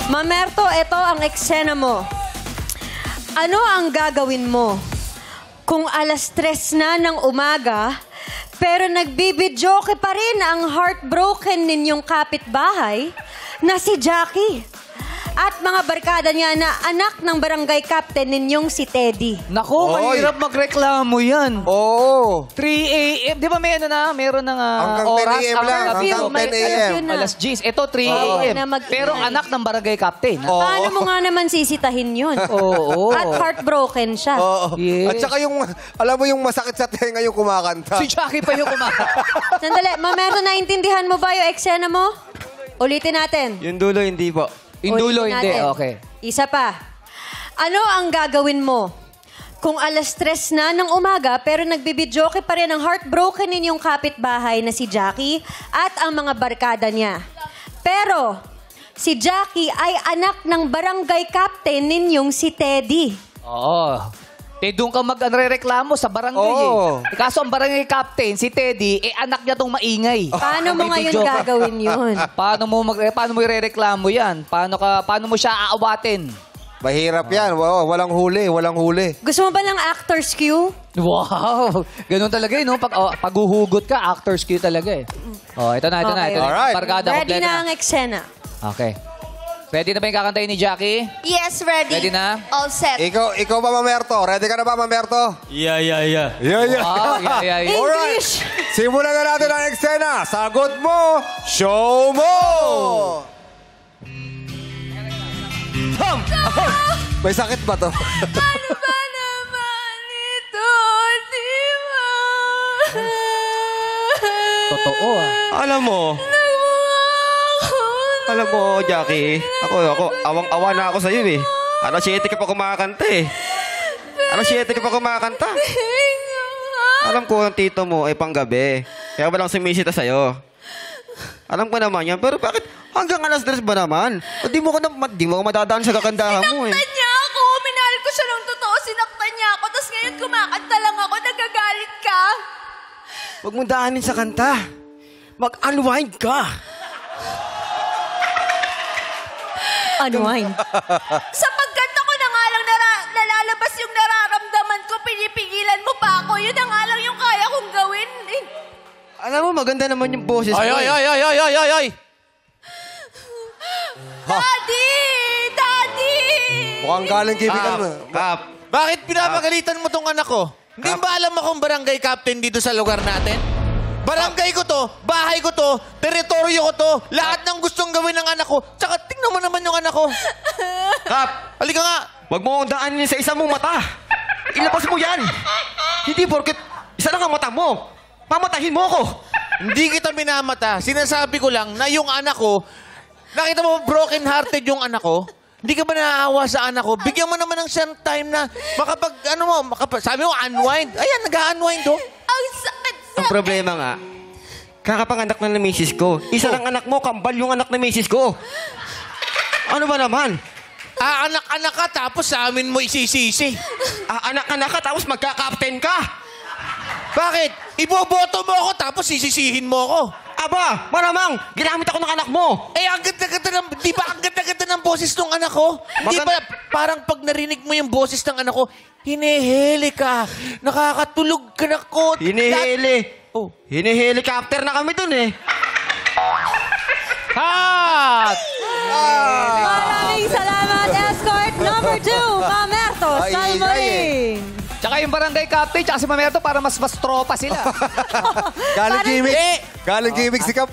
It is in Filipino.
Mamerto, ito ang eksena mo. Ano ang gagawin mo kung alas 3 na ng umaga, pero nagbibidyoke pa rin ang heartbroken ninyong kapitbahay na si Jackie? At mga barkada niya na anak ng barangay captain ninyong si Teddy. Naku, mahirap magreklamo yan. Oo. 3 a.m. Di ba may ano na? Meron ng oras. 10 a.m. lang. Hanggang 10 a.m. Alas 10. Ito, 3 a.m. Pero anak ng barangay captain. Paano mo nga naman sisitahin yun? Oo. At heartbroken siya. Oo. Yes. At saka yung, alam mo yung masakit sa tenga yung kumakanta. Si Jackie pa yung kumakanta. Sandali, Mamerto, naintindihan mo ba yung eksena mo? Ulitin natin. Yung dulo, hindi po. Yung dulo, Ulitin hindi. natin. Okay. Isa pa. Ano ang gagawin mo kung alas 3 na ng umaga pero nagbibidyoke pa rin ang heartbroken ninyong kapitbahay na si Jackie at ang mga barkada niya? Pero si Jackie ay anak ng barangay captain ninyong si Teddy. Oo. Doon ka magrereklamo sa barangay Oo. eh. Kaso ang barangay captain, si Teddy, anak niya tong maingay. Paano mo ngayon gagawin yun? Paano mo irereklamo yan? Paano mo siya aawatin? Mahirap yan. Wow, walang huli, walang huli. Gusto mo ba ng actor's cue? Wow! Ganun talaga eh, no? Pag uhugot ka, actor's cue talaga eh. Oh, ito na. Okay. Alright. Barkada, Ready kompleto na ang eksena. Okay. Ready na ba yung kakantayin ni Jackie? Yes, ready. Ready na? All set. Ikaw ba, Mamerto? Ready ka na ba, Mamerto? Yeah. Yeah. Wow, yeah. Alright. Simulan na natin ang eksena. Sagot mo, show mo! May sakit ba to? Ano ba naman ito, di ba? Totoo ah. Alam mo, Jackie, ako, awang-awa na ako sa'yo eh. Alas 7 ka pa kumakanta eh. Alas 7 ka pa kumakanta. Alam ko, ang tito mo ay panggabi. Kaya walang sumisita sa'yo. Alam ko naman yan, pero bakit hanggang alas 3 ba naman? Di mo ko madadaan sa kakandahan mo eh. Sinaktan niya ako. Minahal ko siya ng totoo. Sinaktan niya ako. Tapos ngayon kumakanta lang ako. Nagagalit ka. Huwag mo daanin sa kanta. Mag-unwind ka. Unwind. Sa pagkanta ko na nga lang nalalabas yung nararamdaman ko. Pinipigilan mo pa ako. Yun na nga lang yung kaya kong gawin. Alam mo, maganda naman yung boses ko. Ay! Daddy! Mukhang galing kaibigan mo. Kap, bakit pinapagalitan mo tong anak ko? Hindi ba alam akong barangay captain dito sa lugar natin? Barangay ko to, bahay ko to, teritoryo ko to, lahat ng gustong gawin ng anak ko. Tsaka tingnan mo naman yung anak ko. Kap, Halika nga. huwag mo daanin sa isa mong mata. Ilabas mo yan. Hindi porket isa lang ang mata mo. Mamatahin mo ako. Hindi kita minamata. Sinasabi ko lang na yung anak ko, nakita mo broken-hearted yung anak ko? Hindi ka ba naaawa sa anak ko? Bigyan mo naman ng siyang time na sabi mo, unwind. Ayan, nag-unwind do. Ang sakit. Ang problema nga, kakapanganak na ng misis ko. Isa lang anak mo, kambal yung anak na misis ko. Ano ba naman? Anak-anak ka, tapos sa amin mo isisisi. Anak-anak ka, tapos magka-captain ka. Bakit? Iboboto mo ako, tapos sisisihin mo ako. Aba, malamang, ginamit ako ng anak mo. Eh, ang ganda-ganda ng... Di ba ang ganda-ganda ng boses ng anak ko? Hindi ba parang pag narinig mo yung boses ng anak ko, hinihili ka, nakakatulog ka na ko. Hinihili. Oh. Hinihelicopter na kami dun eh. Cut! Maraming salamat, escort number 2, Mamerto Salmorin. Tsaka yung barangay captain, tsaka si Mamerto para mas tropa sila. Galing gimmick si Kap.